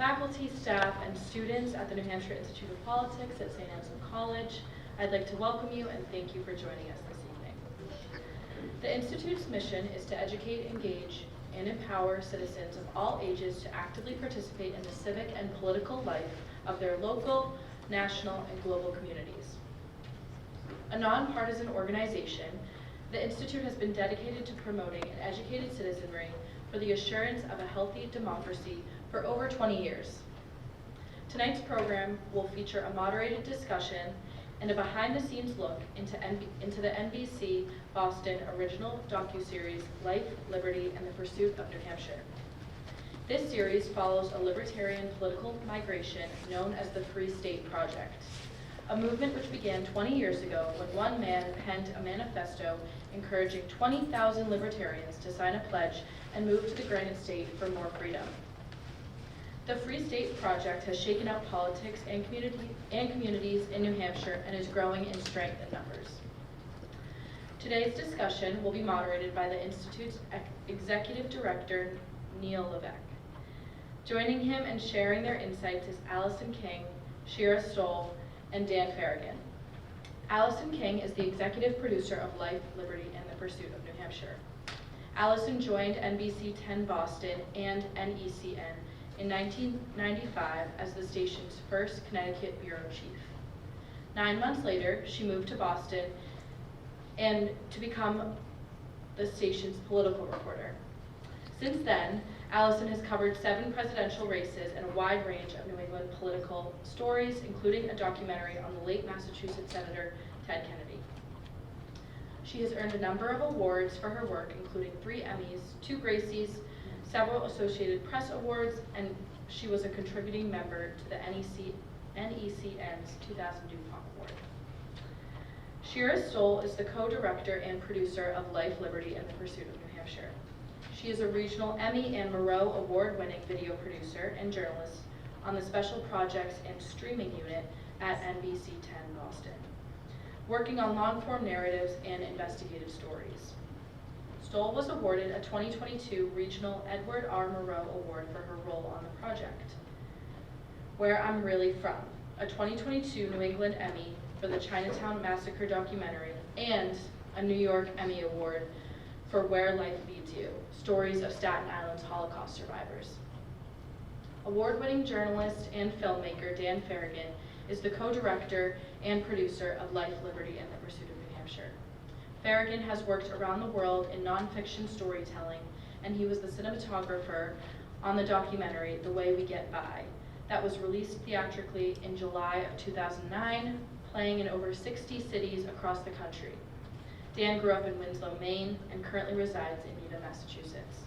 faculty, staff, and students at the New Hampshire Institute of Politics at St. Anselm College. I'd like to welcome you and thank you for joining us this evening. The Institute's mission is to educate, engage, and empower citizens of all ages to actively participate in the civic and political life of their local, national, and global communities. A nonpartisan organization, the Institute has been dedicated to promoting an educated citizenry for the assurance of a healthy democracy for over 20 years. Tonight's program will feature a moderated discussion and a behind-the-scenes look into the NBC Boston original docuseries Life, Liberty, and the Pursuit of New Hampshire. This series follows a libertarian political migration known as the Free State Project, a movement which began 20 years ago when one man penned a manifesto encouraging 20,000 libertarians to sign a pledge and move to the Granite State for more freedom. The Free State Project has shaken out politics and communities in New Hampshire and is growing in strength and numbers. Today's discussion will be moderated by the Institute's Executive Director, Neil Levesque. Joining him and sharing their insights is Alison King, Shira Stoll, and Dan Ferrigan. Alison King is the executive producer of Life, Liberty, and the Pursuit of New Hampshire. Alison joined NBC 10 Boston and NECN in 1995 as the station's first Connecticut bureau chief. 9 months later, she moved to Boston and to become the station's political reporter. Since then, Alison has covered 7 presidential races and a wide range of New England political stories, including a documentary on the late Massachusetts Senator Ted Kennedy. She has earned a number of awards for her work, including 3 Emmys, 2 Gracies, several Associated Press awards, and she was a contributing member to the NECN's 2000 DuPont Award. Shira Stoll is the co-director and producer of Life, Liberty, and the Pursuit of New Hampshire. She is a regional Emmy and Moreau award-winning video producer and journalist on the Special Projects and Streaming Unit at NBC 10 Boston, working on long-form narratives and investigative stories. Stoll was awarded a 2022 Regional Edward R. Moreau Award for her role on the project. Where I'm Really From, a 2022 New England Emmy for the Chinatown Massacre documentary, and a New York Emmy Award for Where Life Leads You, Stories of Staten Island's Holocaust Survivors. Award-winning journalist and filmmaker Dan Ferrigan is the co-director and producer of Life, Liberty, and the Pursuit of New Hampshire. Ferrigan has worked around the world in nonfiction storytelling, and he was the cinematographer on the documentary The Way We Get By, that was released theatrically in July of 2009, playing in over 60 cities across the country. Dan grew up in Winslow, Maine, and currently resides in Needham, Massachusetts.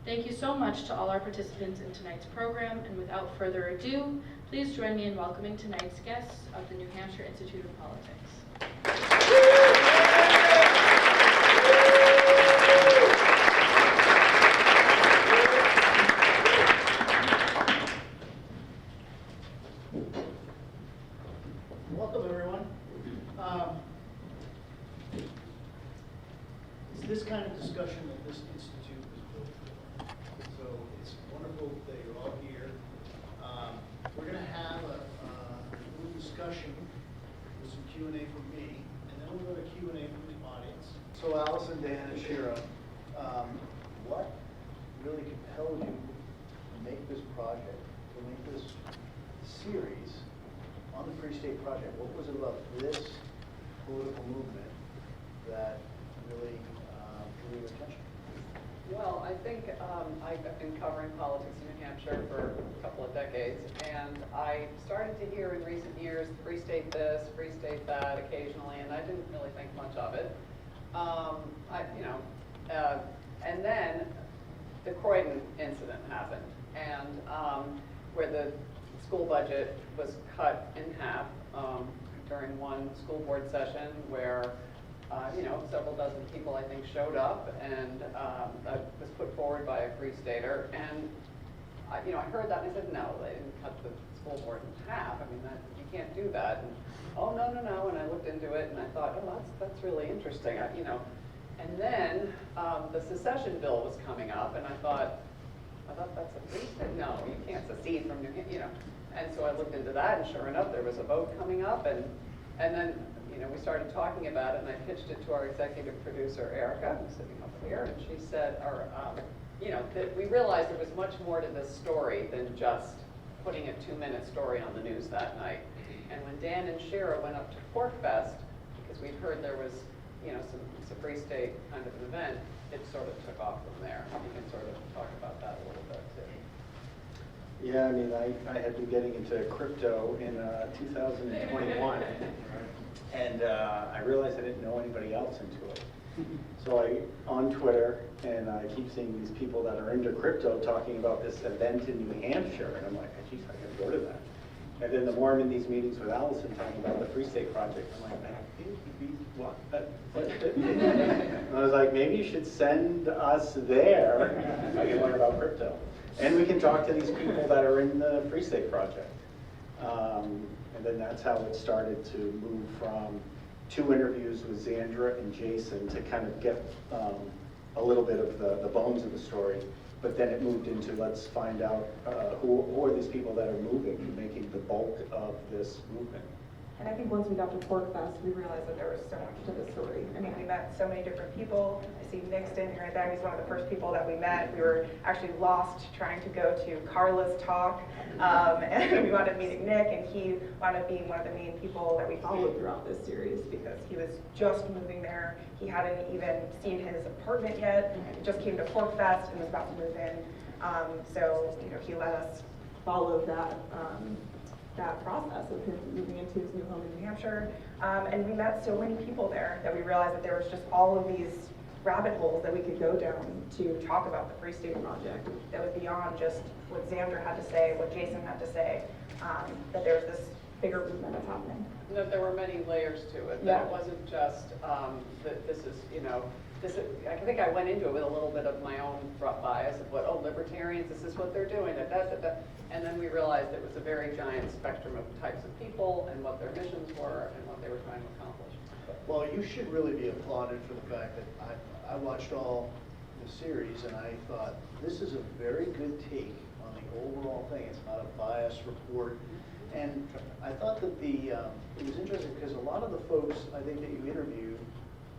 Thank you so much to all our participants in tonight's program, and without further ado, please join me in welcoming tonight's guests of the New Hampshire Institute of Politics. Welcome, everyone. It's this kind of discussion that this institute was built for. So it's wonderful that you're all here. We're going to have a little discussion with some Q&A from me, and then we'll go to Q&A from the audience. So Alison, Dan, and Shira, what really compelled you to make this project, to make this series on the Free State Project? What was it about this political movement that really drew your attention? Well, I think I've been covering politics in New Hampshire for a couple of decades, and I started to hear in recent years Free State this, Free State that occasionally, and I didn't really think much of it. And then the Croydon incident happened, and where the school budget was cut in half during one school board session where several dozen people, I think, showed up, and that was put forward by a Free Stater. And I heard that, and I said, no, they didn't cut the school board in half. I mean, you can't do that. And oh, no. And I looked into it, and I thought, oh, that's really interesting. And then the secession bill was coming up, and I thought, I thought that's a free state. No, you can't secede from New Hampshire, you know. And so I looked into that, and sure enough, there was a vote coming up, and then, you know, we started talking about it, and I pitched it to our executive producer, Erica, who's sitting over here, and she said, you know, that we realized there was much more to this story than just putting a 2-minute story on the news that night. And when Dan and Shira went up to Pork Fest, because we'd heard there was, you know, some Free State kind of an event, it sort of took off from there. You can sort of talk about that a little bit too. Yeah, I mean, I had been getting into crypto in 2021, and I realized I didn't know anybody else into it. So on Twitter, and I keep seeing these people that are into crypto talking about this event in New Hampshire, and I'm like, oh, geez, I gotta go to that. And then the more I'm in these meetings with Alison talking about the Free State Project, I'm like, what? And I was like, maybe you should send us there. I can learn about crypto. And we can talk to these people that are in the Free State Project. And then that's how it started to move from 2 interviews with Xandra and Jason to kind of get a little bit of the bones of the story. But then it moved into, let's find out who are these people that are moving and making the bulk of this movement. And I think once we got to Pork Fest, we realized that there was so much to the story. I mean, we met so many different people. I see Nick standing right there. He's one of the first people that we met. We were actually lost trying to go to Carla's talk. And we wound up meeting Nick, and he wound up being one of the main people that we followed throughout this series because he was just moving there. He hadn't even seen his apartment yet. He just came to Pork Fest and was about to move in. So, you know, he let us follow that process of him moving into his new home in New Hampshire. And we met so many people there that we realized that there was just all of these rabbit holes that we could go down to talk about the Free State Project that was beyond just what Xandra had to say, what Jason had to say, that there was this bigger movement that's happening. No, there were many layers to it. Yeah. That it wasn't just that this is, you know, I think I went into it with a little bit of my own bias of what, oh, libertarians, this is what they're doing, and then we realized it was a very giant spectrum of types of people and what their missions were and what they were trying to accomplish. Well, you should really be applauded for the fact that I watched all the series and I thought, this is a very good take on the overall thing. It's not a biased report. And I thought that it was interesting because a lot of the folks I think that you interviewed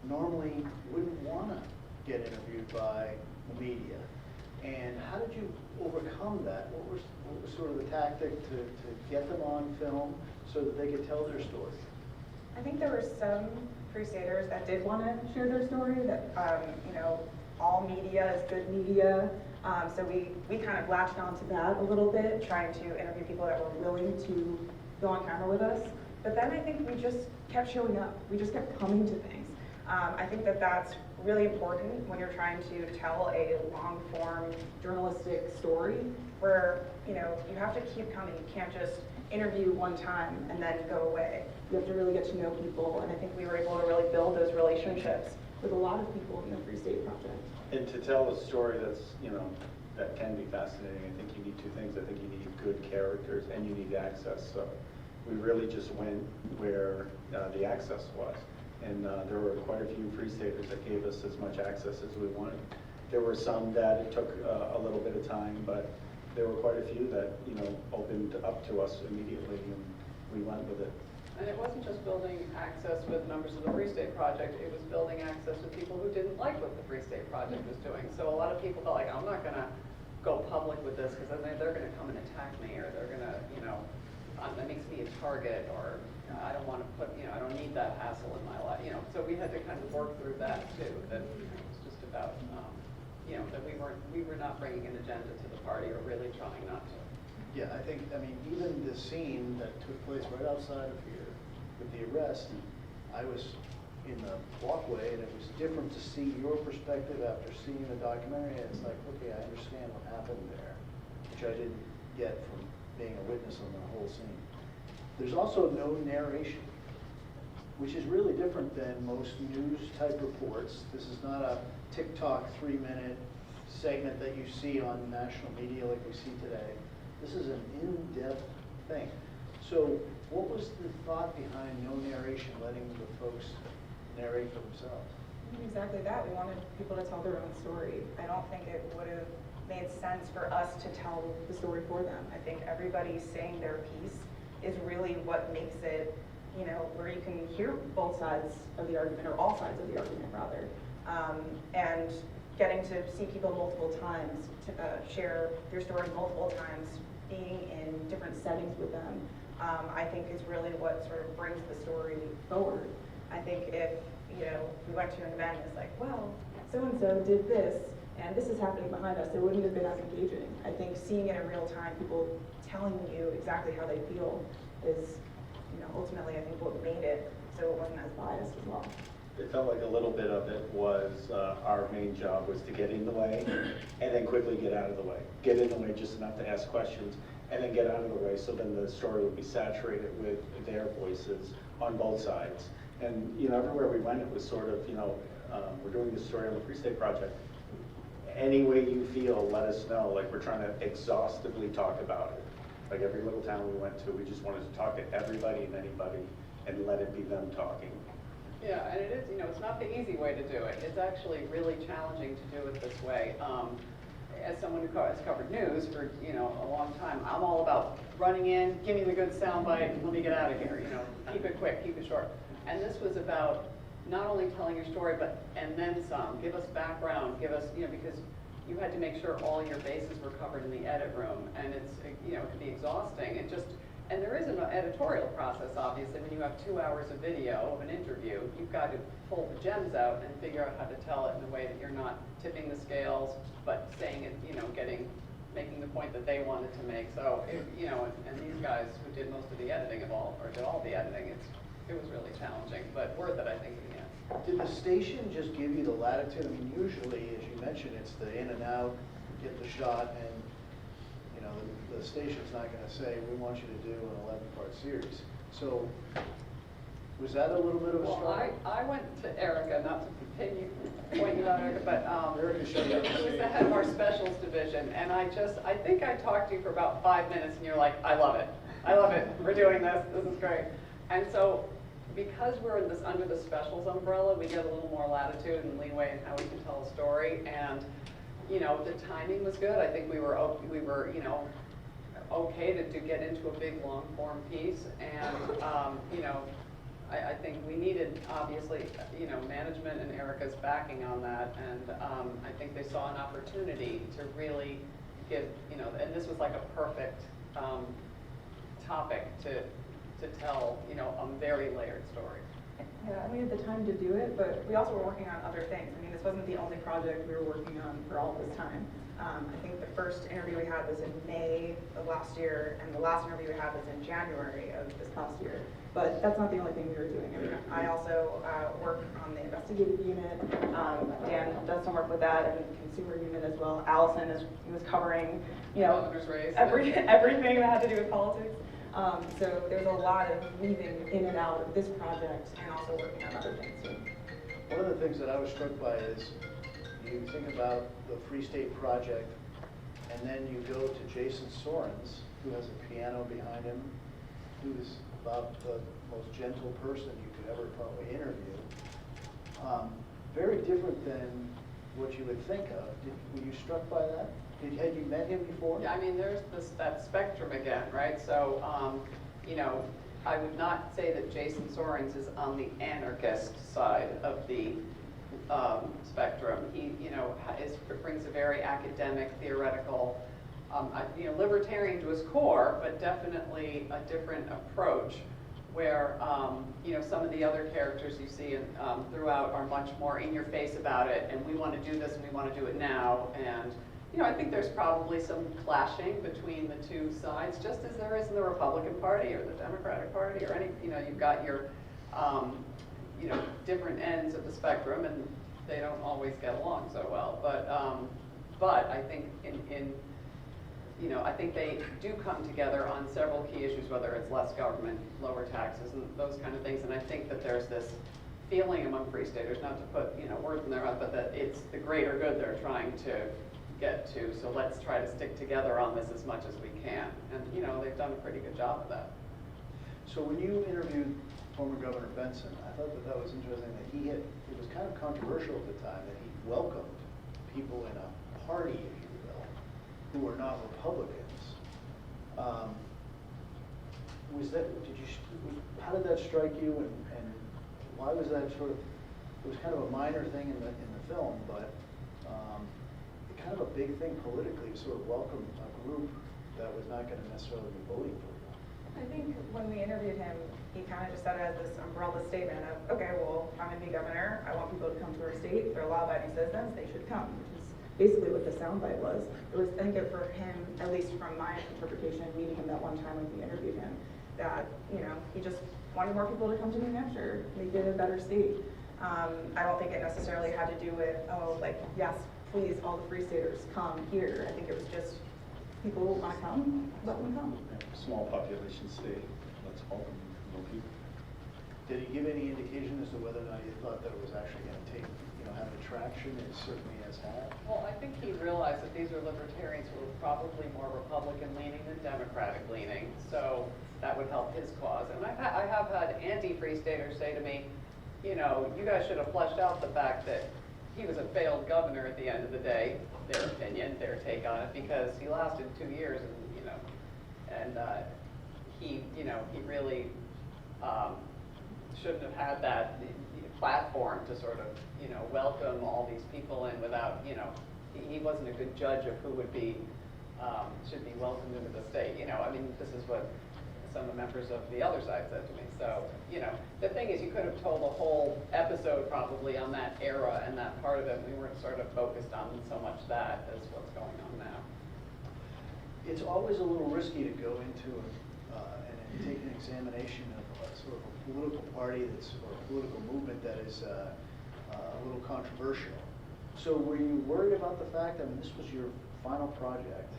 normally wouldn't want to get interviewed by the media. And how did you overcome that? What was sort of the tactic to get them on film so that they could tell their story? I think there were some Crusaders that did want to share their story, that, you know, all media is good media. So we kind of latched onto that a little bit, trying to interview people that were willing to go on camera with us. But then I think we just kept showing up. We just kept coming to things. I think that that's really important when you're trying to tell a long-form journalistic story where, you know, you have to keep coming. You can't just interview one time and then go away. You have to really get to know people, and I think we were able to really build those relationships with a lot of people in the Free State Project. And to tell a story that's, you know, that can be fascinating, I think you need 2 things. I think you need good characters and you need access. So we really just went where the access was. And there were quite a few Free Staters that gave us as much access as we wanted. There were some that it took a little bit of time, but there were quite a few that, you know, opened up to us immediately, and we went with it. And it wasn't just building access with members of the Free State Project, it was building access with people who didn't like what the Free State Project was doing. So a lot of people felt like, I'm not gonna go public with this because then they're gonna come and attack me, or they're gonna, you know, that makes me a target, or I don't want to put, you know, I don't need that hassle in my life, you know. So we had to kind of work through that too, that, you know, it's just about, you know, that we were not bringing an agenda to the party, or really trying not to. Yeah, I think, I mean, even the scene that took place right outside of here with the arrest, I was in the walkway and it was different to see your perspective after seeing the documentary. And it's like, okay, I understand what happened there, which I didn't get from being a witness on the whole scene. There's also no narration, which is really different than most news type reports. This is not a TikTok 3-minute segment that you see on national media like we see today. This is an in-depth thing. So what was the thought behind no narration, letting the folks narrate for themselves? Exactly that. We wanted people to tell their own story. I don't think it would have made sense for us to tell the story for them. I think everybody saying their piece is really what makes it, you know, where you can hear both sides of the argument, or all sides of the argument rather. And getting to see people multiple times, to share their story multiple times, being in different settings with them, I think is really what sort of brings the story forward. I think if, you know, we went to an event and it's like, well, so-and-so did this, and this is happening behind us, it wouldn't have been as engaging. I think seeing it in real time, people telling you exactly how they feel is, you know, ultimately I think what made it so it wasn't as biased as well. It felt like a little bit of it was our main job was to get in the way and then quickly get out of the way. Get in the way just enough to ask questions and then get out of the way, so then the story would be saturated with their voices on both sides. And, you know, everywhere we went, it was sort of, you know, we're doing this story on the Free State Project. Any way you feel, let us know. Like, we're trying to exhaustively talk about it. Like, every little town we went to, we just wanted to talk to everybody and anybody and let it be them talking. Yeah, and it is, you know, it's not the easy way to do it. It's actually really challenging to do it this way. As someone who has covered news for, you know, a long time, I'm all about running in, give me the good soundbite, and let me get out of here, you know, keep it quick, keep it short. And this was about not only telling your story, but, and then some. Give us background, give us, you know, because you had to make sure all your bases were covered in the edit room, and it's, you know, it can be exhausting. It just, and there is an editorial process, obviously. When you have 2 hours of video of an interview, you've got to pull the gems out and figure out how to tell it in a way that you're not tipping the scales, but saying it, you know, making the point that they wanted to make. So, you know, and these guys who did most of the editing of all, or did all the editing, it was really challenging, but worth it, I think, in the end. Did the station just give you the latitude? I mean, usually, as you mentioned, it's the in and out, get the shot, and you know, the station's not going to say, we want you to do an 11-part series. So, was that a little bit of a struggle? Well, I went to Erica, not to continue pointing out Erica, but Erica showed up. she was the head of our specials division, and I think I talked to you for about 5 minutes, and you're like, I love it, we're doing this is great. And so, because we're in this under the specials umbrella, we get a little more latitude and leeway in how we can tell a story, and you know, the timing was good. I think we were you know, okay to get into a big long form piece, and you know, I think we needed, obviously, you know, management and Erica's backing on that, and I think they saw an opportunity to really give, you know, and this was like a perfect topic to tell, you know, a very layered story. Yeah, and we had the time to do it, but we also were working on other things. I mean, this wasn't the only project we were working on for all this time. I think the first interview we had was in May of last year, and the last interview we had was in January of this past year. But that's not the only thing we were doing. I mean, I also work on the investigative unit. Dan does some work with that, and the consumer unit as well. Alison was covering, you know, Governor's race. everything that had to do with politics. So there's a lot of weaving in and out of this project and also working on other things too. One of the things that I was struck by is you think about the Free State Project, and then you go to Jason Sorens, who has a piano behind him, who's about the most gentle person you could ever probably interview. Very different than what you would think of. Were you struck by that? Had you met him before? Yeah, I mean, there's that spectrum again, right? So, you know, I would not say that Jason Sorens is on the anarchist side of the spectrum. He, you know, brings a very academic, theoretical, you know, libertarian to his core, but definitely a different approach. Where, you know, some of the other characters you see throughout are much more in your face about it, and we want to do this and we want to do it now, and you know, I think there's probably some clashing between the two sides, just as there is in the Republican Party or the Democratic Party or any, you know, you've got your, you know, different ends of the spectrum, and they don't always get along so well. But I think you know, I think they do come together on several key issues, whether it's less government, lower taxes, and those kind of things. And I think that there's this feeling among Free Staters, not to put, you know, words in their mouth, but that it's the greater good they're trying to get to. So let's try to stick together on this as much as we can. And, you know, they've done a pretty good job of that. So when you interviewed former Governor Benson, I thought that was interesting that it was kind of controversial at the time that he welcomed people in a party, if you will, who are not Republicans. How did that strike you, and why was that sort of, it was kind of a minor thing in the film, but kind of a big thing politically to sort of welcome a group that was not going to necessarily be voting for you? I think when we interviewed him, he kind of just said it as this umbrella statement of, okay, well, I'm going to be governor. I want people to come to our state. They're law-abiding citizens. They should come, which is basically what the soundbite was. It was, I think, for him, at least from my interpretation, meeting him that one time when we interviewed him, that, you know, he just wanted more people to come to New Hampshire, make it a better state. I don't think it necessarily had to do with, oh, like, yes, please, all the Free Staters come here. I think it was just, people want to come, let them come. Small population state, let's welcome more people. Did he give any indication as to whether or not you thought that it was actually going to have the traction it certainly has had? Well, I think he realized that these are libertarians who are probably more Republican leaning than Democratic leaning, so that would help his cause. And I have had anti-Free Staters say to me, you know, you guys should have fleshed out the fact that he was a failed governor at the end of the day, their opinion, their take on it, because he lasted 2 years, and he really shouldn't have had that platform to sort of, welcome all these people in without, he wasn't a good judge of who would be, should be welcomed into the state. I mean, this is what some of the members of the other side said to me. So, the thing is, you could have told a whole episode probably on that era and that part of it. We weren't sort of focused on so much that as what's going on now. It's always a little risky to go into and take an examination of sort of a political party or a political movement that is a little controversial. So were you worried about the fact, this was your final project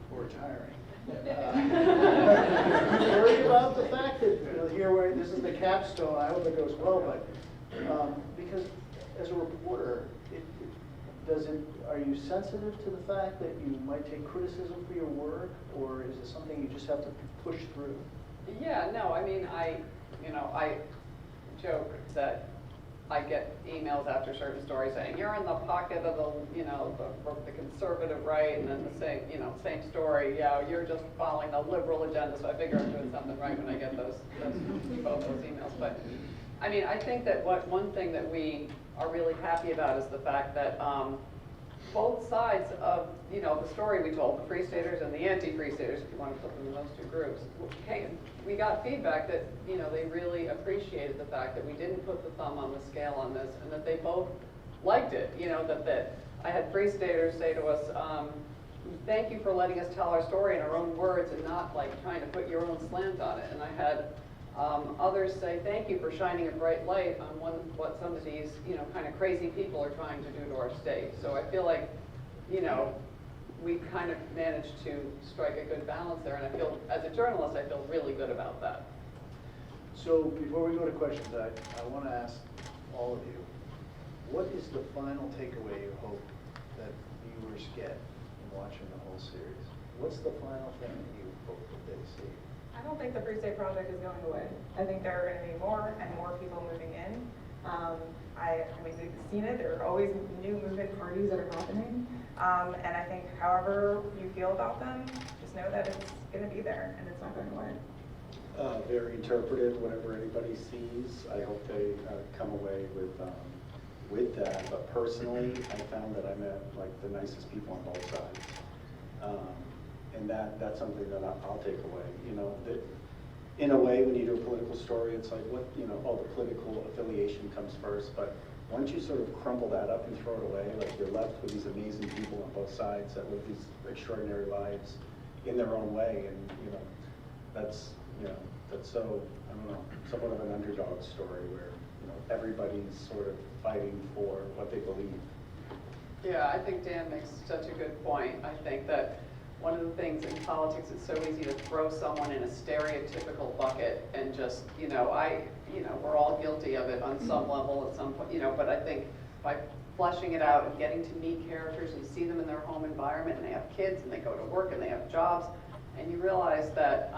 before retiring? Worried about the fact that here this is the capstone. I hope it goes well, but because as a reporter, are you sensitive to the fact that you might take criticism for your work, or is it something you just have to push through? Yeah, no, I mean, I joke that I get emails after certain stories saying, you're in the pocket of the conservative right, and then the same story, you're just following the liberal agenda, so I figure I'm doing something right when I get both those emails. But I mean, I think that one thing that we are really happy about is the fact that both sides of the story we told, the Free Staters and the anti-Free Staters, if you want to put them in those two groups, we got feedback that they really appreciated the fact that we didn't put the thumb on the scale on this, and that they both liked it. That I had Free Staters say to us, "Thank you for letting us tell our story in our own words and not like trying to put your own slant on it." And I had others say, "Thank you for shining a bright light on what some of these, kind of crazy people are trying to do to our state." So I feel like, we kind of managed to strike a good balance there, and I feel, as a journalist, I feel really good about that. So before we go to questions, I want to ask all of you, what is the final takeaway you hope that viewers get in watching the whole series? What's the final thing that you hope that they see? I don't think the Free State Project is going away. I think there are going to be more and more people moving in. I mean, we've seen it. There are always new movement parties that are happening. And I think however you feel about them, just know that it's going to be there and it's not going away. Very interpretive, whatever anybody sees. I hope they come away with that. But personally, I found that I met like the nicest people on both sides. And that's something that I'll take away. That in a way, when you do a political story, it's like the political affiliation comes first. But once you sort of crumble that up and throw it away, like you're left with these amazing people on both sides that live these extraordinary lives in their own way, and that's so, I don't know, somewhat of an underdog story where everybody's sort of fighting for what they believe. Yeah, I think Dan makes such a good point. I think that one of the things in politics, it's so easy to throw someone in a stereotypical bucket and just, we're all guilty of it on some level at some point, but I think by fleshing it out and getting to meet characters and see them in their home environment, and they have kids and they go to work and they have jobs, and you realize that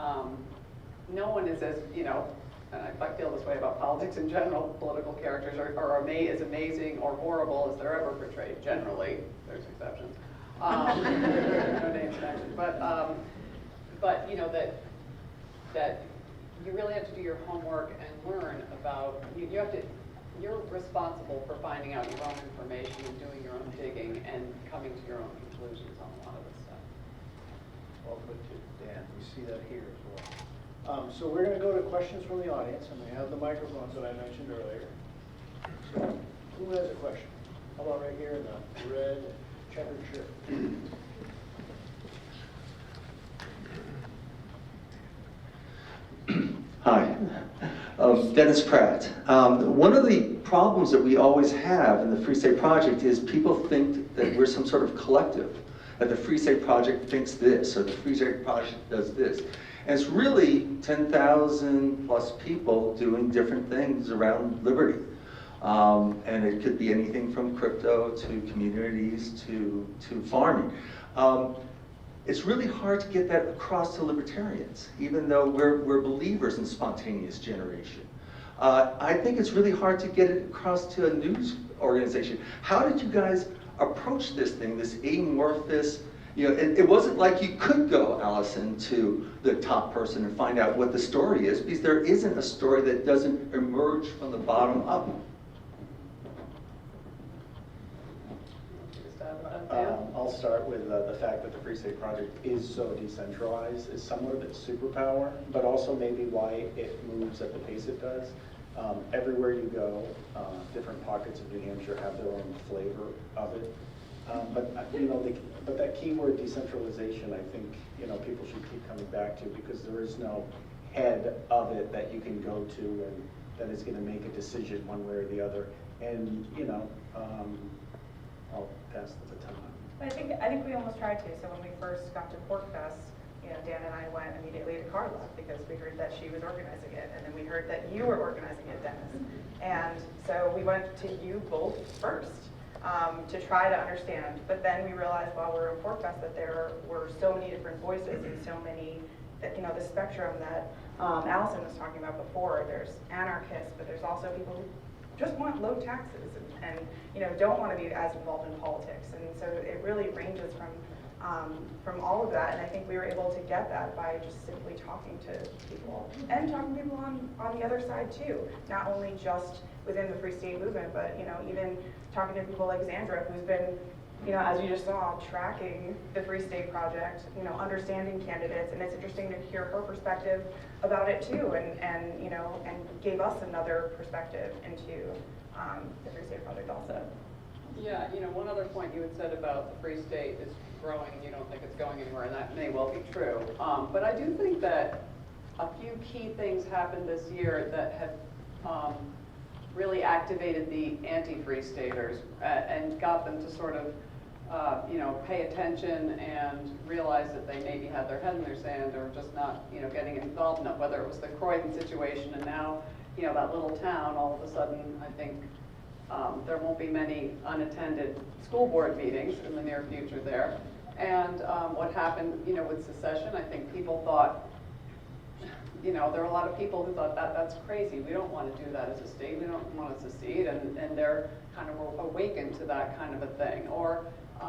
no one is as, and I feel this way about politics in general, political characters are as amazing or horrible as they're ever portrayed, generally. There's exceptions. No names mentioned, but you know, that you really have to do your homework and learn about, you're responsible for finding out your own information and doing your own digging and coming to your own conclusions on a lot of this stuff. Well put too, Dan. We see that here as well. So we're going to go to questions from the audience, and we have the microphones that I mentioned earlier. So who has a question? How about right here in the red checkered shirt? Hi, Dennis Pratt. One of the problems that we always have in the Free State Project is people think that we're some sort of collective, that the Free State Project thinks this, or the Free State Project does this. And it's really 10,000 plus people doing different things around liberty. And it could be anything from crypto to communities to farming. It's really hard to get that across to libertarians, even though we're believers in spontaneous generation. I think it's really hard to get it across to a news organization. How did you guys approach this thing, this amorphous, you know, it wasn't like you could go, Alison, to the top person and find out what the story is, because there isn't a story that doesn't emerge from the bottom up. I'll start with the fact that the Free State Project is so decentralized is somewhat of its superpower, but also maybe why it moves at the pace it does. Everywhere you go, different pockets of New Hampshire have their own flavor of it. But that keyword decentralization, I think, you know, people should keep coming back to, because there is no head of it that you can go to and that is going to make a decision one way or the other. And you know, I'll pass the baton. I think we almost tried to. So when we first got to Pork Fest, you know, Dan and I went immediately to Carla because we heard that she was organizing it, and then we heard that you were organizing it, Dennis. And so we went to you both first to try to understand. But then we realized while we were in Pork Fest that there were so many different voices and so many, that, you know, the spectrum that Alison was talking about before. There's anarchists, but there's also people who just want low taxes and you know, don't want to be as involved in politics. And so it really ranges from all of that. And I think we were able to get that by just simply talking to people and talking to people on the other side too. Not only just within the Free State movement, but you know, even talking to people like Xandra, who's been, you know, as you just saw, tracking the Free State Project, you know, understanding candidates, and it's interesting to hear her perspective about it too, and you know, and gave us another perspective into the Free State Project also. Yeah, you know, one other point you had said about the Free State is growing and you don't think it's going anywhere, and that may well be true. But I do think that a few key things happened this year that have really activated the anti-Free Staters and got them to sort of, you know, pay attention and realize that they maybe had their head in their sand or just not, you know, getting involved enough, whether it was the Croydon situation and now, you know, that little town, all of a sudden, I think there won't be many unattended school board meetings in the near future there. And what happened, you know, with secession, I think people thought, you know, there are a lot of people who thought that's crazy. We don't want to do that as a state. We don't want to secede, and they're kind of awakened to that kind of a thing. Or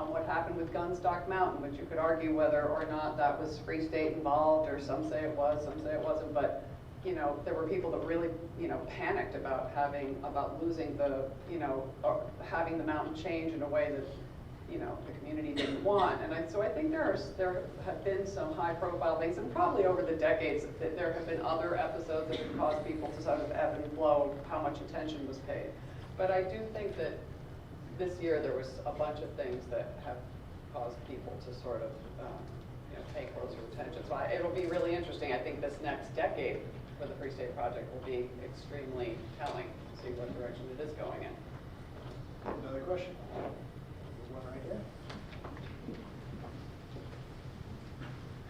what happened with Gunstock Mountain, which you could argue whether or not that was Free State involved, or some say it was, some say it wasn't. But you know, there were people that really, you know, panicked about losing the, you know, or having the mountain change in a way that, you know, the community didn't want. And so I think there have been some high-profile things, and probably over the decades that there have been other episodes that have caused people to sort of ebb and flow of how much attention was paid. But I do think that this year there was a bunch of things that have caused people to sort of, you know, pay closer attention. So it'll be really interesting. I think this next decade for the Free State Project will be extremely telling to see what direction it is going in. Another question? There's one right here.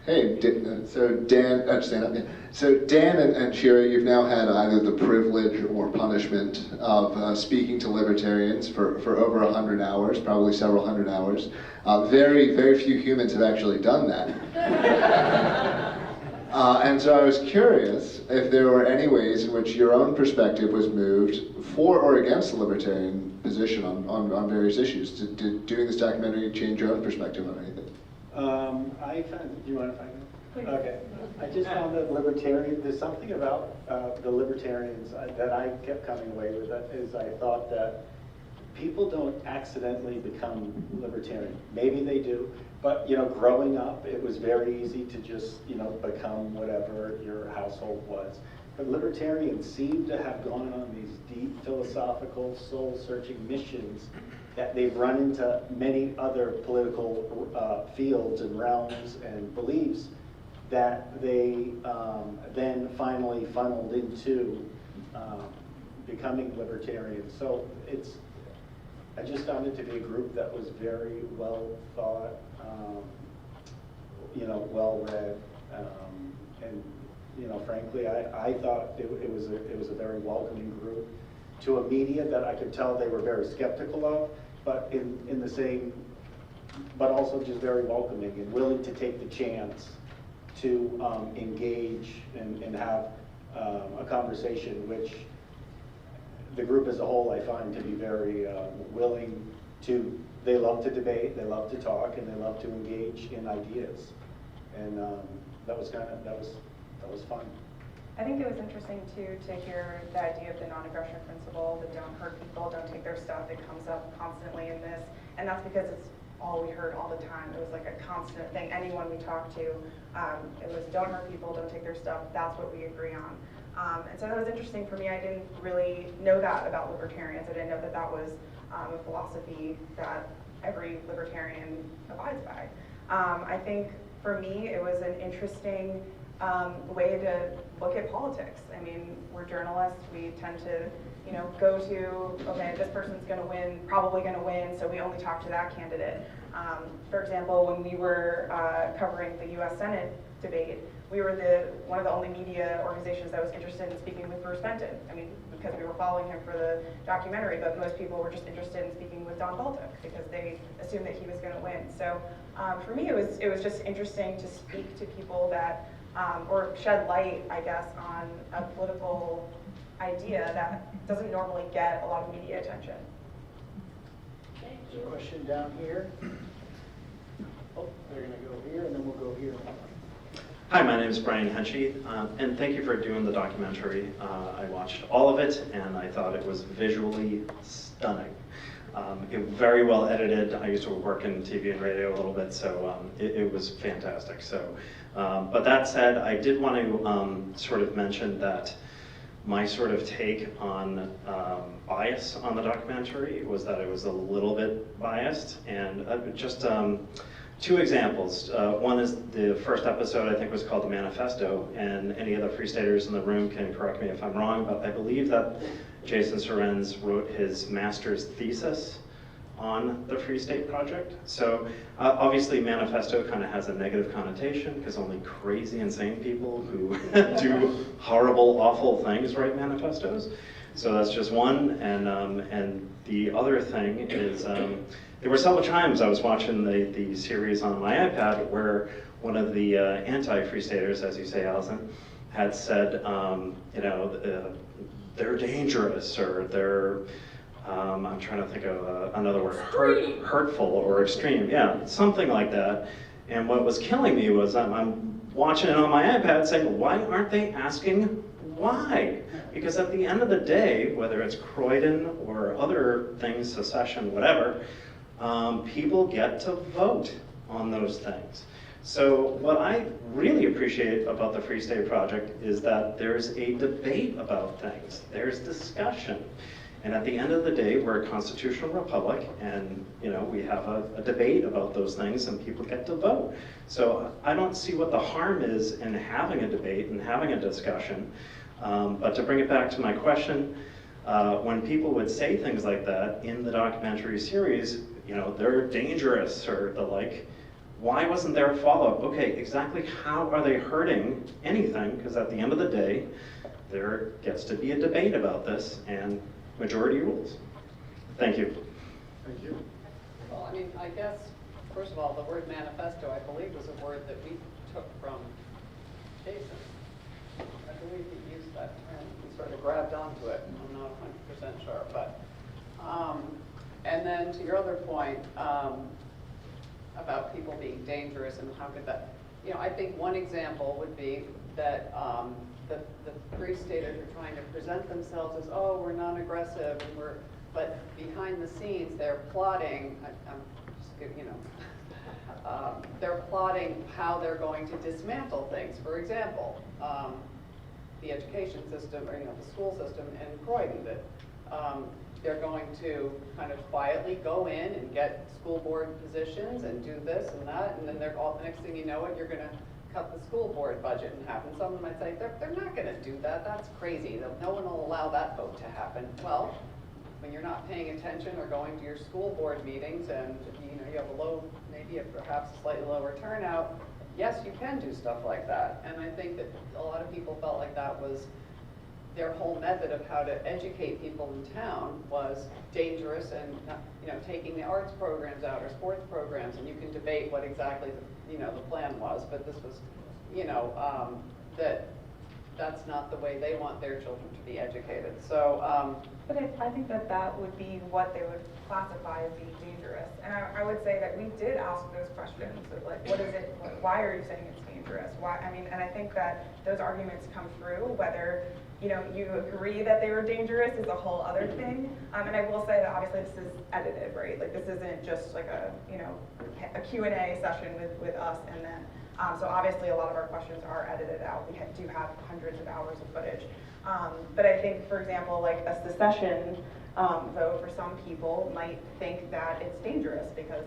Hey, so Dan, stand up. Yeah. So Dan and Shira, you've now had either the privilege or punishment of speaking to libertarians for over 100 hours, probably several hundred hours. Very, very few humans have actually done that. And so I was curious if there were any ways in which your own perspective was moved for or against the libertarian position on various issues. Did doing this documentary change your own perspective on anything? I found, do you want to find Please. it? Okay. I just found that there's something about the libertarians that I kept coming away with, is I thought that people don't accidentally become libertarian. Maybe they do, but growing up, it was very easy to just become whatever your household was. But libertarians seem to have gone on these deep philosophical, soul-searching missions that they've run into many other political fields and realms and beliefs that they then finally funneled into becoming libertarians. So I just found it to be a group that was very well thought, well read, and frankly, I thought it was a very welcoming group to a media that I could tell they were very skeptical of, but in the same, but also just very welcoming and willing to take the chance to engage and have a conversation, which the group as a whole I find to be very willing to. They love to debate, they love to talk, and they love to engage in ideas, and that was fun. I think it was interesting too to hear the idea of the non-aggression principle, the don't hurt people, don't take their stuff. It comes up constantly in this, and that's because it's all we heard all the time. It was like a constant thing. Anyone we talked to, it was don't hurt people, don't take their stuff. That's what we agree on. And so that was interesting for me. I didn't really know that about libertarians. I didn't know that that was a philosophy that every libertarian abides by. I think for me, it was an interesting way to look at politics. I mean, we're journalists. We tend to, go to, okay, this person's going to win, probably going to win, so we only talk to that candidate. For example, when we were covering the U.S. Senate debate, we were one of the only media organizations that was interested in speaking with Bruce Benton. I mean, because we were following him for the documentary, but most people were just interested in speaking with Don Bolduc because they assumed that he was going to win. So for me, it was just interesting to speak to people that, or shed light, I guess, on a political idea that doesn't normally get a lot of media attention. There's a question down here. Oh, they're going to go here, and then we'll go here. Hi, my name is Brian Henchy, and thank you for doing the documentary. I watched all of it, and I thought it was visually stunning. It very well edited. I used to work in TV and radio a little bit, so it was fantastic. So, but that said, I did want to sort of mention that my sort of take on bias on the documentary was that it was a little bit biased, and just two examples. One is the first episode, I think, was called The Manifesto, and any of the Free Staters in the room can correct me if I'm wrong, but I believe that Jason Sorens wrote his master's thesis on the Free State Project. So obviously Manifesto kind of has a negative connotation because only crazy, insane people who do horrible, awful things write manifestos. So that's just one, and the other thing is, there were several times I was watching the series on my iPad where one of the anti-Free Staters, as you say, Alison, had said, they're dangerous, or they're, I'm trying to think of another word, hurtful or extreme, yeah, something like that. And what was killing me was I'm watching it on my iPad saying, why aren't they asking why? Because at the end of the day, whether it's Croydon or other things, secession, whatever, people get to vote on those things. So what I really appreciate about the Free State Project is that there's a debate about things. There's discussion. And at the end of the day, we're a constitutional republic, and we have a debate about those things, and people get to vote. So I don't see what the harm is in having a debate and having a discussion. But to bring it back to my question, when people would say things like that in the documentary series, they're dangerous or the like, why wasn't there a follow-up? Okay, exactly how are they hurting anything? Because at the end of the day, there gets to be a debate about this, and majority rules. Thank you. Thank you. Well, I mean, I guess, first of all, the word manifesto, I believe, was a word that we took from Jason. I believe he used that term. He sort of grabbed onto it. I'm not 100% sure, but And then to your other point, about people being dangerous and how could that, I think one example would be that the Free Staters are trying to present themselves as, oh, we're non-aggressive, and but behind the scenes, they're plotting, I'm just, they're plotting how they're going to dismantle things. For example, the education system, or the school system in Croydon, that they're going to kind of quietly go in and get school board positions and do this and that, and then the next thing you know it, you're going to cut the school board budget in half. And some of them might say, they're not going to do that. That's crazy. No one will allow that vote to happen. Well, when you're not paying attention or going to your school board meetings and you have a low, maybe perhaps a slightly lower turnout, yes, you can do stuff like that. And I think that a lot of people felt like that was their whole method of how to educate people in town was dangerous, and taking the arts programs out or sports programs, and you can debate what exactly the plan was, but this was that's not the way they want their children to be educated. So but I think that would be what they would classify as being dangerous. And I would say that we did ask those questions of like, what is it, why are you saying it's dangerous? Why? I mean, and I think that those arguments come through, whether you agree that they were dangerous is a whole other thing. And I will say that obviously this is edited, right? Like this isn't just like a Q&A session with us and then. So obviously a lot of our questions are edited out. We do have hundreds of hours of footage. But I think, for example, like a secession vote for some people might think that it's dangerous because,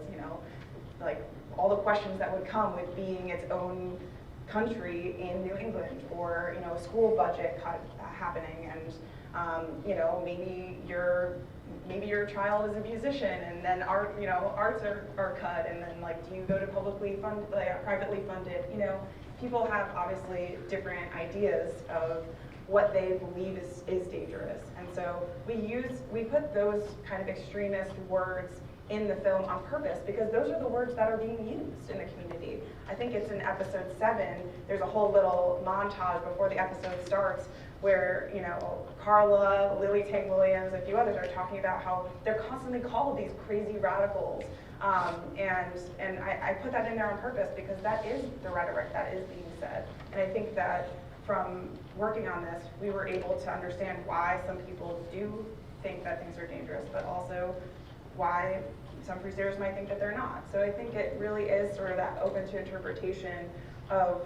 like all the questions that would come with being its own country in New England, or a school budget cut happening, and maybe your child is a musician, and then arts are cut, and then like do you go to privately funded? People have obviously different ideas of what they believe is dangerous, and so we put those kind of extremist words in the film on purpose because those are the words that are being used in the community. I think it's in episode 7, there's a whole little montage before the episode starts where, Carla, Lily Tang Williams, a few others are talking about how they're constantly called these crazy radicals. And I put that in there on purpose because that is the rhetoric that is being said. And I think that from working on this, we were able to understand why some people do think that things are dangerous, but also why some Free Staters might think that they're not. So I think it really is sort of that open to interpretation of,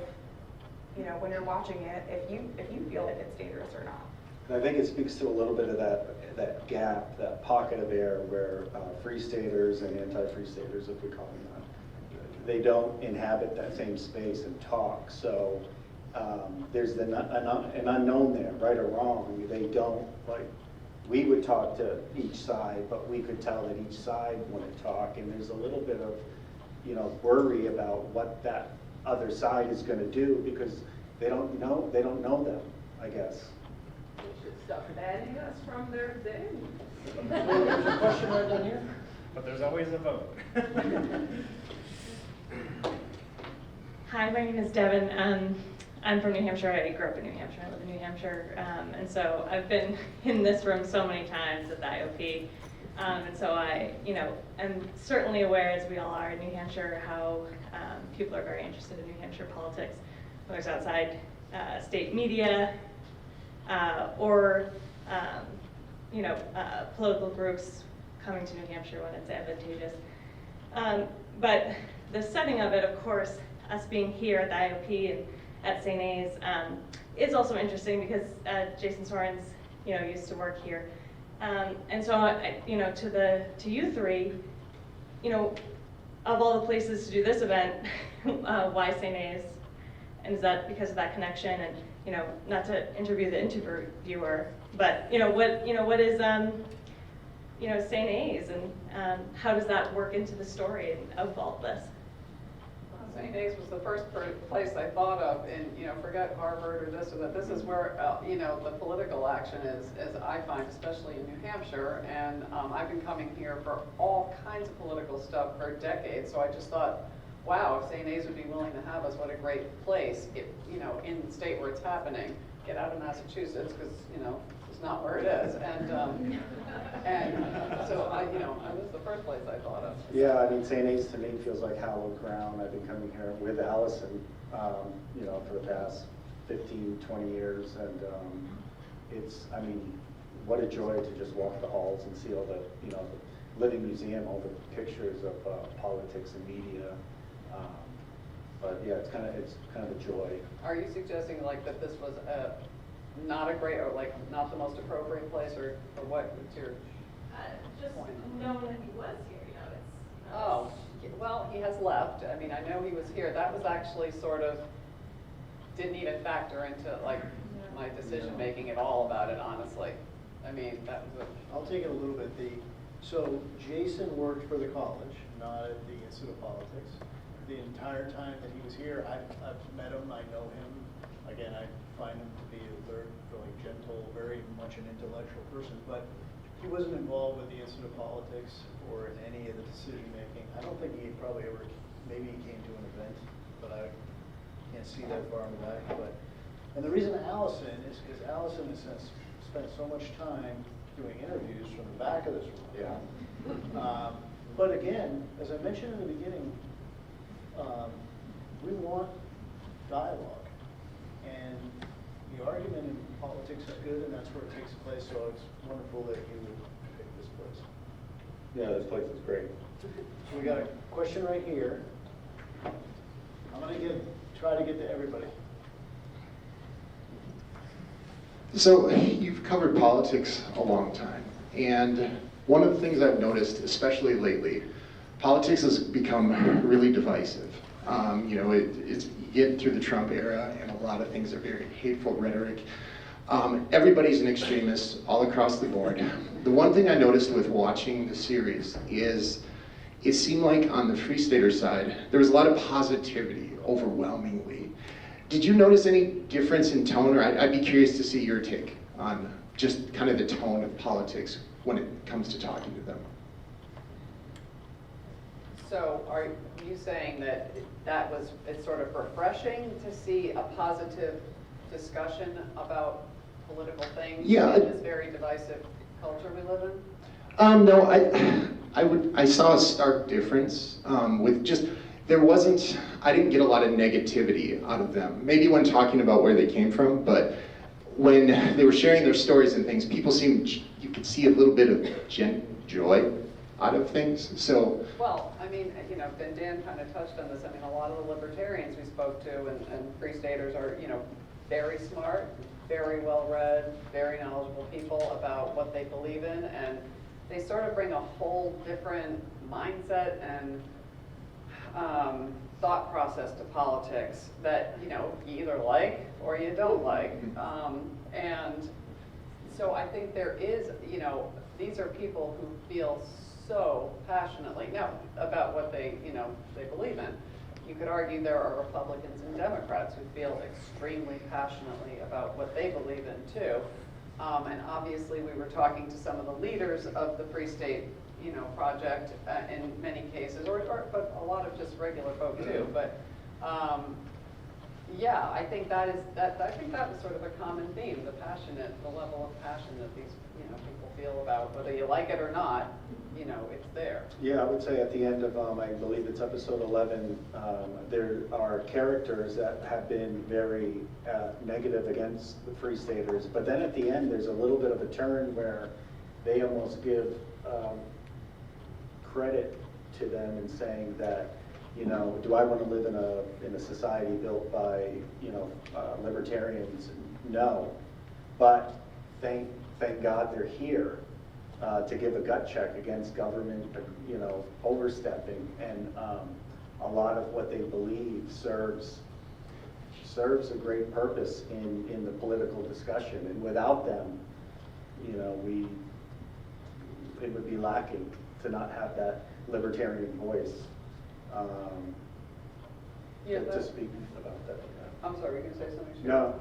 when you're watching it, if you feel like it's dangerous or not. And I think it speaks to a little bit of that gap, that pocket of air where Free Staters and anti-Free Staters, if we call them that, they don't inhabit that same space and talk. So there's an unknown there, right or wrong. They don't, like, we would talk to each side, but we could tell that each side wouldn't talk, and there's a little bit of, worry about what that other side is going to do because they don't know them, I guess. they should stop banning us from their thing. There's a question right down here. But there's always a vote. Hi, my name is Devin. I'm from New Hampshire. I grew up in New Hampshire. I live in New Hampshire. And so I've been in this room so many times at the IOP. And so I, am certainly aware, as we all are in New Hampshire, how people are very interested in New Hampshire politics, whether it's outside state media or, political groups coming to New Hampshire when it's advantageous. But the setting of it, of course, us being here at the IOP and at St. A's is also interesting because Jason Sorens, used to work here. And so, to you three, of all the places to do this event, why St. A's? And is that because of that connection? And not to interview the interviewer, but what is St. A's, and how does that work into the story of all this? St. A's was the first place I thought of, and forget Harvard or this or that. This is where the political action is, as I find, especially in New Hampshire. And I've been coming here for all kinds of political stuff for decades. So I just thought, wow, if St. A's would be willing to have us, what a great place! In the state where it's happening, get out of Massachusetts because this it's not where it is. And so I, you know, it was the first place I thought of. Yeah, I mean, St. A's to me feels like hallowed ground. I've been coming here with Alison, you know, for the past 15, 20 years, and it's, I mean, what a joy to just walk the halls and see all the, you know, the living museum, all the pictures of politics and media. But yeah, it's kind of a joy. Are you suggesting like that this was not a great, or like not the most appropriate place, or what? What's your just point? knowing that he was here, you know, it's. Oh, well, he has left. I mean, I know he was here. That was actually sort of, didn't even factor into like my decision making at all about it, honestly. I mean, that was I'll take it a little bit. So Jason worked for the college, not at the Institute of Politics. The entire time that he was here, I've met him, I know him. Again, I find him to be a very gentle, very much an intellectual person, but he wasn't involved with the Institute of Politics or in any of the decision making. I don't think he probably ever, maybe he came to an event, but I can't see that far in the back. And the reason Alison is because Alison has spent so much time doing interviews from the back of this room. Yeah. But again, as I mentioned in the beginning, we want dialogue, and the argument in politics is good, and that's where it takes place. So it's wonderful that you would pick this place. Yeah, this place is great. So we got a question right here. I'm going to try to get to everybody. So you've covered politics a long time, and one of the things I've noticed, especially lately, politics has become really divisive. You know, you get through the Trump era, and a lot of things are very hateful rhetoric. Everybody's an extremist all across the board. The one thing I noticed with watching the series is it seemed like on the Free Stater side, there was a lot of positivity, overwhelmingly. Did you notice any difference in tone, or I'd be curious to see your take on just kind of the tone of politics when it comes to talking to them? So are you saying that it's sort of refreshing to see a positive discussion about political things Yeah, in this very divisive culture we live in? No, I saw a stark difference with just, I didn't get a lot of negativity out of them. Maybe when talking about where they came from, but when they were sharing their stories and things, you could see a little bit of joy out of things, so. Well, I mean, you know, and Dan kind of touched on this. I mean, a lot of the libertarians we spoke to and Free Staters are, you know, very smart, very well-read, very knowledgeable people about what they believe in, and they sort of bring a whole different mindset and thought process to politics that, you know, you either like or you don't like. And so I think there is, you know, these are people who feel so passionately now about what they, you know, they believe in. You could argue there are Republicans and Democrats who feel extremely passionately about what they believe in too. And obviously we were talking to some of the leaders of the Free State, you know, project in many cases, but a lot of just regular folk too. But yeah, I think that was sort of a common theme, the level of passion that these, you know, people feel about whether you like it or not, you know, it's there. Yeah, I would say at the end of, I believe it's episode 11, there are characters that have been very negative against the Free Staters, but then at the end there's a little bit of a turn where they almost give credit to them in saying that, you know, do I want to live in a society built by, you know, libertarians? No, but thank God they're here to give a gut check against government, you know, overstepping, and a lot of what they believe serves a great purpose in the political discussion, and without them, you know, it would be lacking to not have that libertarian voice. Yeah, to speak about that. I'm sorry, were you going to say something? No.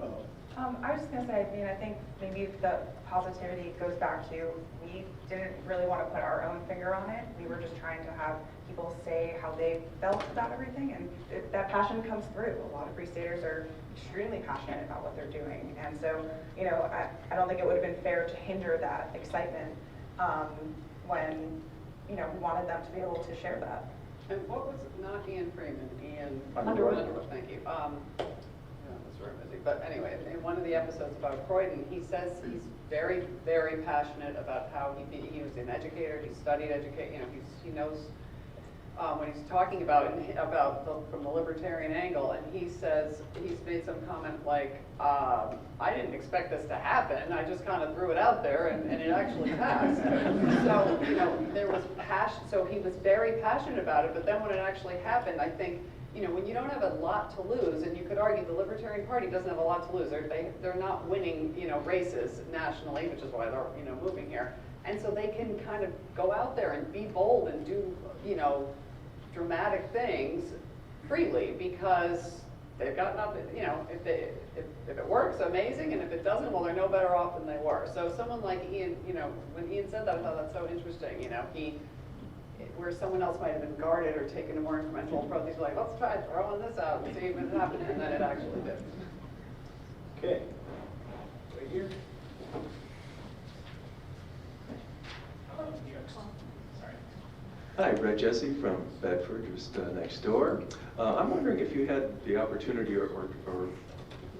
I was just gonna say, I think maybe the positivity goes back to, we didn't really want to put our own finger on it. We were just trying to have people say how they felt about everything, and that passion comes through. A lot of Free Staters are extremely passionate about what they're doing, and so, I don't think it would have been fair to hinder that excitement when, we wanted them to be able to share that. And what was, not Ian Freeman, Ian Underwood. Thank you. But anyway, in one of the episodes about Croydon, he says he's very, very passionate about how he was an educator, he studied education, he knows when he's talking about from the libertarian angle, and he says, he's made some comment like, I didn't expect this to happen, I just kind of threw it out there and it actually passed. So, there was passion, so he was very passionate about it, but then when it actually happened, I think, when you don't have a lot to lose, and you could argue the Libertarian Party doesn't have a lot to lose, they're not winning, races nationally, which is why they're, moving here. And so they can kind of go out there and be bold and do, dramatic things freely because they've got nothing, if it works, amazing, and if it doesn't, well, they're no better off than they were. So someone like Ian, when Ian said that, I thought that's so interesting, where someone else might have been guarded or taken a more incremental approach, he's like, let's try throwing this out and see if it happens, and then it actually did. Okay, right here. Hi, Brett Jesse from Bedford, just next door. I'm wondering if you had the opportunity or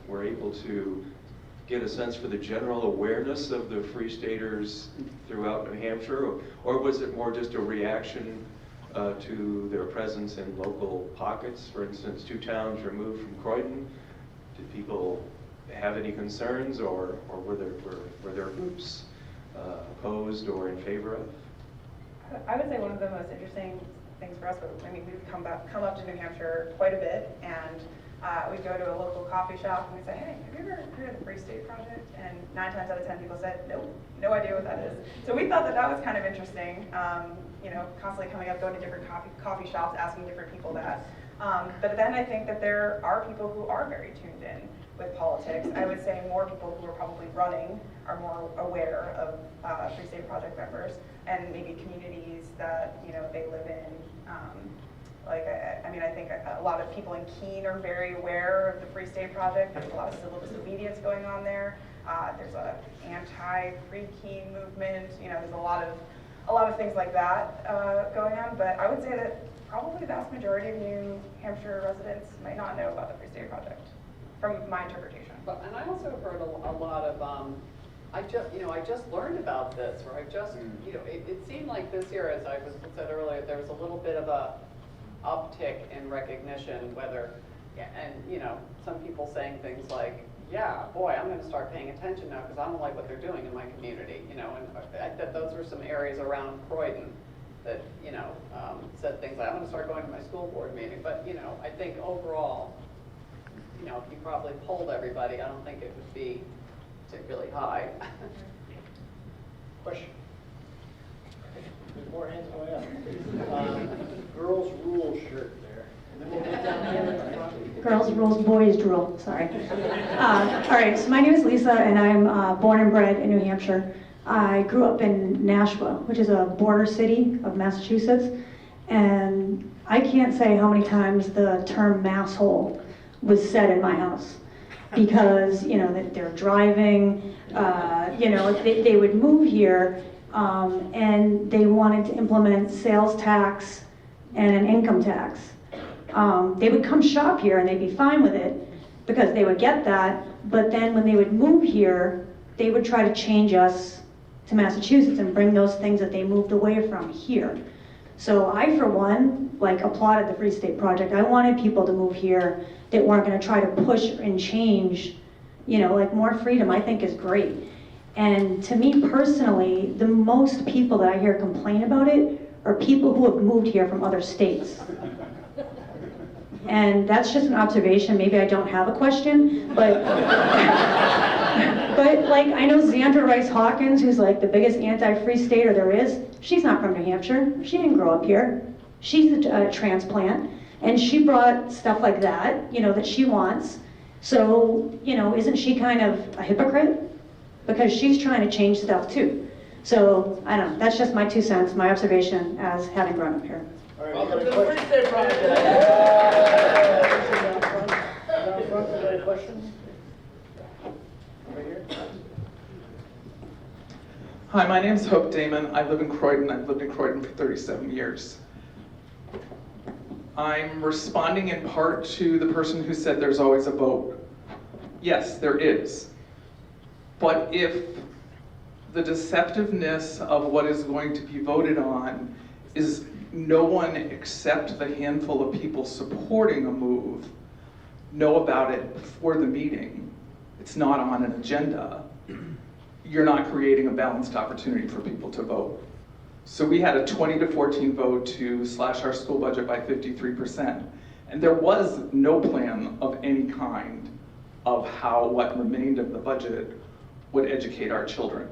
were able to get a sense for the general awareness of the Free Staters throughout New Hampshire, or was it more just a reaction to their presence in local pockets? For instance, 2 towns removed from Croydon. Did people have any concerns, or were there groups opposed or in favor of? I would say one of the most interesting things for us was, we've come up to New Hampshire quite a bit, and we'd go to a local coffee shop and we'd say, hey, have you ever heard of the Free State Project? And 9 times out of 10 people said, nope, no idea what that is. So we thought that was kind of interesting, constantly coming up, going to different coffee shops, asking different people that. But then I think that there are people who are very tuned in with politics. I would say more people who are probably running are more aware of Free State Project members and maybe communities that they live in. I think a lot of people in Keene are very aware of the Free State Project. There's a lot of civil disobedience going on there. There's an anti-Free Keene movement. There's a lot of things like that going on. But I would say that probably the vast majority of New Hampshire residents might not know about the Free State Project, from my interpretation. And I also heard a lot of, I just learned about this, or it seemed like this year, as I said earlier, there was a little bit of a uptick in recognition, some people saying things like, yeah, boy, I'm going to start paying attention now because I don't like what they're doing in my community, and that those were some areas around Croydon that, said things like, I'm going to start going to my school board meeting, but, I think overall, if you probably polled everybody, I don't think it would be particularly high. Question? There's more hands going up. Girls Rule shirt there. And then we'll get down here at the front. Girls rules, boys drool, sorry. All right, so my name is Lisa, and I'm born and bred in New Hampshire. I grew up in Nashua, which is a border city of Massachusetts, and I can't say how many times the term masshole was said in my house, because that they're driving, they would move here, and they wanted to implement sales tax and an income tax. They would come shop here and they'd be fine with it because they would get that, but then when they would move here, they would try to change us to Massachusetts and bring those things that they moved away from here. So I, for one, applauded the Free State Project. I wanted people to move here that weren't going to try to push and change, more freedom, I think, is great. And to me personally, the most people that I hear complain about it are people who have moved here from other states. And that's just an observation. Maybe I don't have a question, but I know Xandra Rice Hawkins, who's the biggest anti-Free Stater there is. She's not from New Hampshire. She didn't grow up here. She's a transplant, and she brought stuff like that, that she wants. So, isn't she kind of a hypocrite? Because she's trying to change stuff too. So, I don't know, that's just my 2 cents, my observation as having grown up here. Welcome to the Free State Project. Down front, is there any questions? Right here. Hi, my name's Hope Damon. I live in Croydon. I've lived in Croydon for 37 years. I'm responding in part to the person who said there's always a vote. Yes, there is. But if the deceptiveness of what is going to be voted on is no one except the handful of people supporting a move know about it before the meeting, it's not on an agenda, you're not creating a balanced opportunity for people to vote. So we had a 20-14 vote to slash our school budget by 53%. And there was no plan of any kind of how what remained of the budget would educate our children.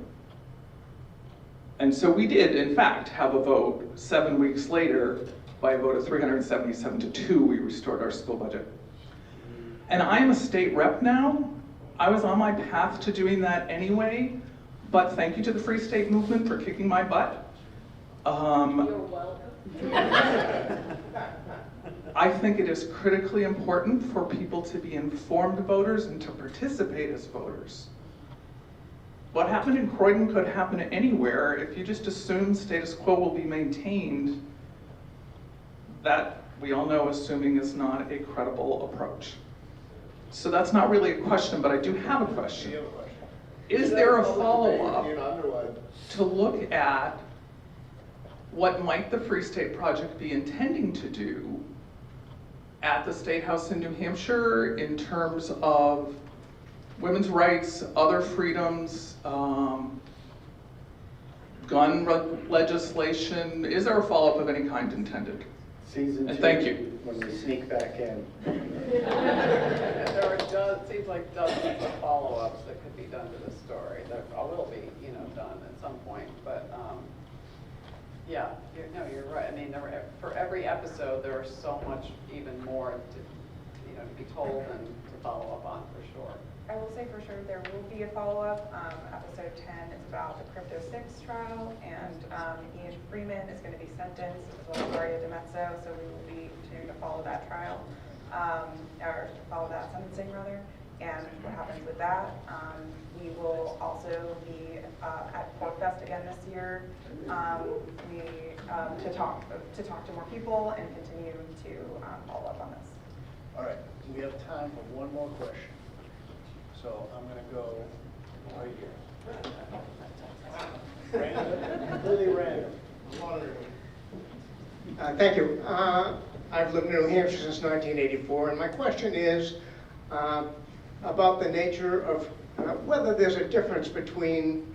And so we did, in fact, have a vote 7 weeks later. By a vote of 377 to 2, we restored our school budget. And I'm a state rep now. I was on my path to doing that anyway, but thank you to the Free State Movement for kicking my butt. You're welcome. I think it is critically important for people to be informed voters and to participate as voters. What happened in Croydon could happen anywhere. If you just assume status quo will be maintained, that we all know assuming is not a credible approach. So that's not really a question, but I do have a question. Is there a follow-up to look at what might the Free State Project be intending to do at the State House in New Hampshire in terms of women's rights, other freedoms, gun legislation? Is there a follow-up of any kind intended? Season 2. And thank you. When we sneak back in. There are it seems like dozens of follow-ups that could be done to this story. That will be, done at some point. But yeah, you're right. I mean, for every episode, there is so much even more to be told and to follow up on for sure. I will say for sure there will be a follow-up. Episode 10 is about the Crypto 6 trial, and Ian Freeman is going to be sentenced, as well as Daria DiMezzo, so we will be continuing to follow that trial, or follow that sentencing rather, and what happens with that. We will also be at Porkfest again this year to talk to more people and continue to follow up on this. All right, we have time for one more question. So I'm going to go right here. Random, completely random. Thank you. I've lived in New Hampshire since 1984, and my question is about the nature of whether there's a difference between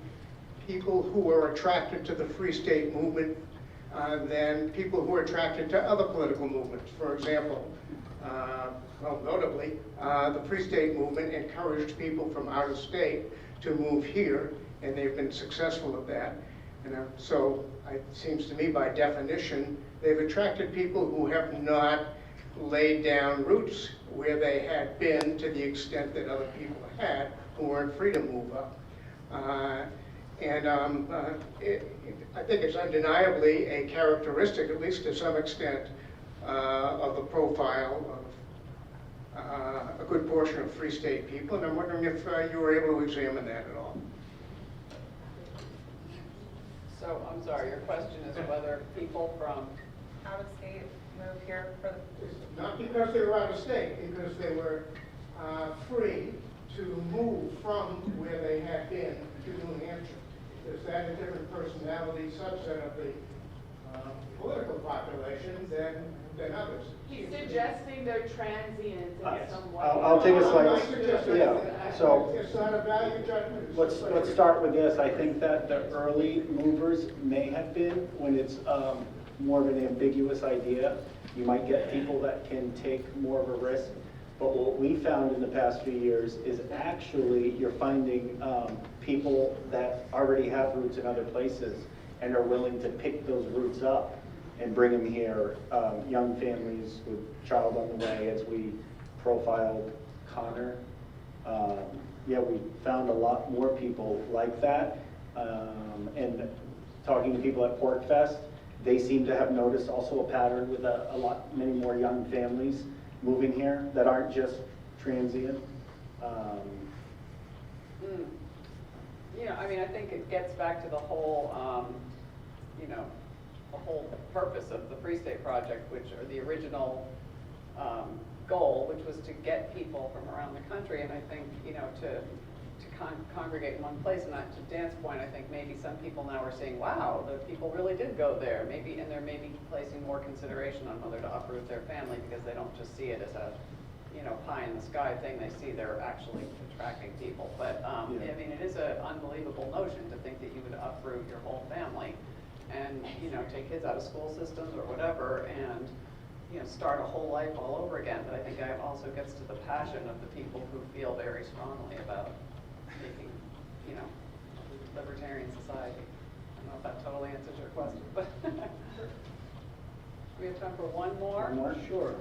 people who are attracted to the Free State Movement than people who are attracted to other political movements. For example, well, notably, the Free State Movement encouraged people from out of state to move here, and they've been successful at that. And so it seems to me, by definition, they've attracted people who have not laid down roots where they had been to the extent that other people had who weren't free to move up. I think it's undeniably a characteristic, at least to some extent, of the profile of a good portion of Free State people, and I'm wondering if you were able to examine that at all. So, I'm sorry, your question is whether people from Out of state move here for the... Not because they were out of state, because they were free to move from where they had been to New Hampshire. Is that a different personality subset of the political population than others? He's suggesting they're transient in some way. I'll take a slice. Yeah. So It's not a value judgment. let's start with this. I think that the early movers may have been, when it's more of an ambiguous idea, you might get people that can take more of a risk. But what we found in the past few years is actually you're finding people that already have roots in other places and are willing to pick those roots up and bring them here. Young families with child on the way, as we profiled Connor. Yeah, we found a lot more people like that. And talking to people at Pork Fest, they seem to have noticed also a pattern with many more young families moving here that aren't just transient. You know, I mean, I think it gets back to the whole, you know, the whole purpose of the Free State Project, or the original goal, which was to get people from around the country, and I think, you know, to congregate in one place. And to Dan's point, I think maybe some people now are saying, wow, the people really did go there. Maybe, and they're maybe placing more consideration on whether to uproot their family, because they don't just see it as a, you know, pie in the sky thing. They see they're actually attracting people. But I mean, it is an unbelievable notion to think that you would uproot your whole family and, you know, take kids out of school systems or whatever, and, you know, start a whole life all over again. But I think it also gets to the passion of the people who feel very strongly about making, you know, a libertarian society. I don't know if that totally answers your question, but we have time for one more? One more? Sure.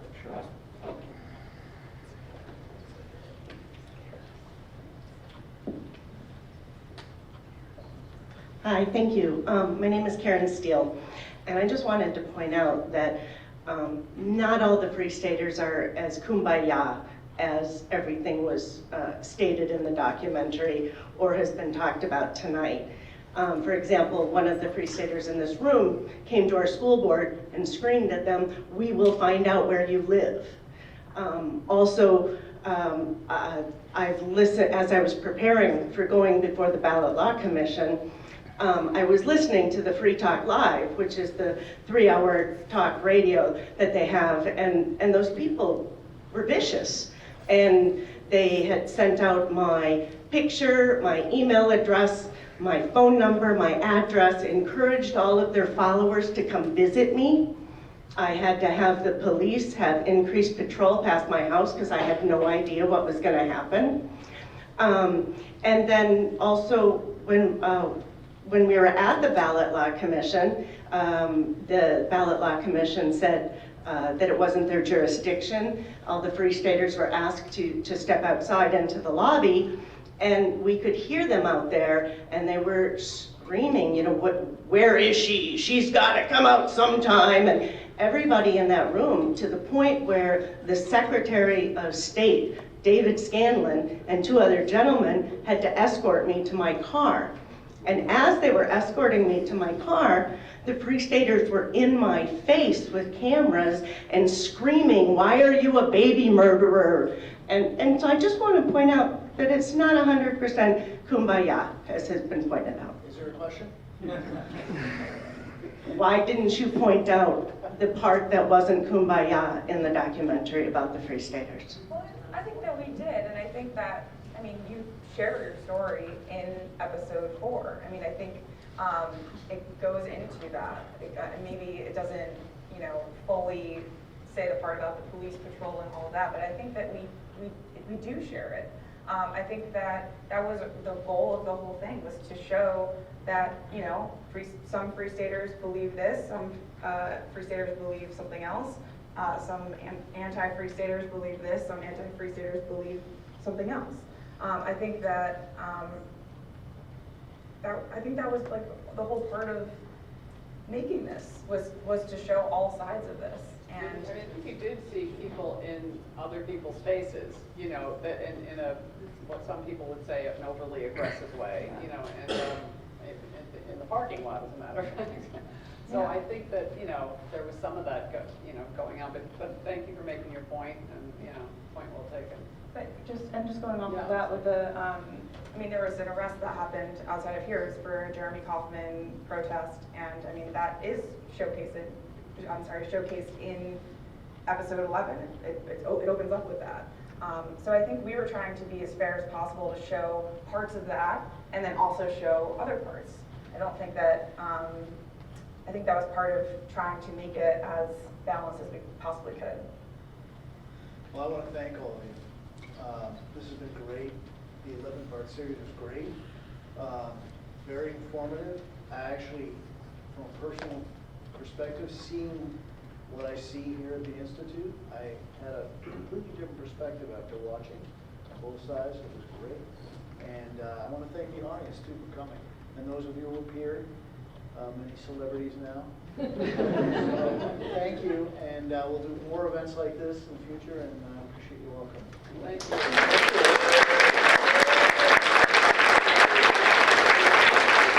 Hi, thank you. My name is Karen Steele, and I just wanted to point out that not all the Free Staters are as kumbaya as everything was stated in the documentary or has been talked about tonight. For example, one of the Free Staters in this room came to our school board and screamed at them, "We will find out where you live." I've listened, as I was preparing for going before the Ballot Law Commission, I was listening to the Free Talk Live, which is the 3-hour talk radio that they have, and those people were vicious. And they had sent out my picture, my email address, my phone number, my address, encouraged all of their followers to come visit me. I had to have the police have increased patrol past my house because I had no idea what was going to happen. And then also when we were at the Ballot Law Commission, the Ballot Law Commission said that it wasn't their jurisdiction. All the Free Staters were asked to step outside into the lobby, and we could hear them out there, and they were screaming, you know, where is she? She's got to come out sometime. And everybody in that room, to the point where the Secretary of State, David Scanlon, and 2 other gentlemen had to escort me to my car. And as they were escorting me to my car, the Free Staters were in my face with cameras and screaming, "Why are you a baby murderer?" And so I just want to point out that it's not 100% kumbaya, as has been pointed out. Is there a question? Why didn't you point out the part that wasn't kumbaya in the documentary about the Free Staters? Well, I think that we did, and I think that, I mean, you shared your story in episode 4. I mean, I think it goes into that. Maybe it doesn't, you know, fully say the part about the police patrol and all of that, but I think that we do share it. I think that was the goal of the whole thing, was to show that, you know, some Free Staters believe this, some Free Staters believe something else, some anti-Free Staters believe this, some anti-Free Staters believe something else. I think that was like the whole part of making this was to show all sides of this. And I mean, I think you did see people in other people's faces, you know, that in a what some people would say an overly aggressive way, you know, and in the parking lot, as a matter of fact. So I think that, you know, there was some of that going on, but thank you for making your point, and, you know, point well taken. But just going off of that with the, I mean, there was an arrest that happened outside of here. It was for a Jeremy Kaufman protest, and I mean, that is showcased in episode 11. It opens up with that. So I think we were trying to be as fair as possible to show parts of that, and then also show other parts. I don't think that, I think that was part of trying to make it as balanced as we possibly could. Well, I want to thank all of you. This has been great. The 11-part series was great. Very informative. I actually, from a personal perspective, seeing what I see here at the Institute. I had a completely different perspective after watching both sides. It was great. And I want to thank the audience too for coming. And those of you who appeared, many celebrities now. So, thank you, and we'll do more events like this in the future, and I appreciate you all coming. Thank you.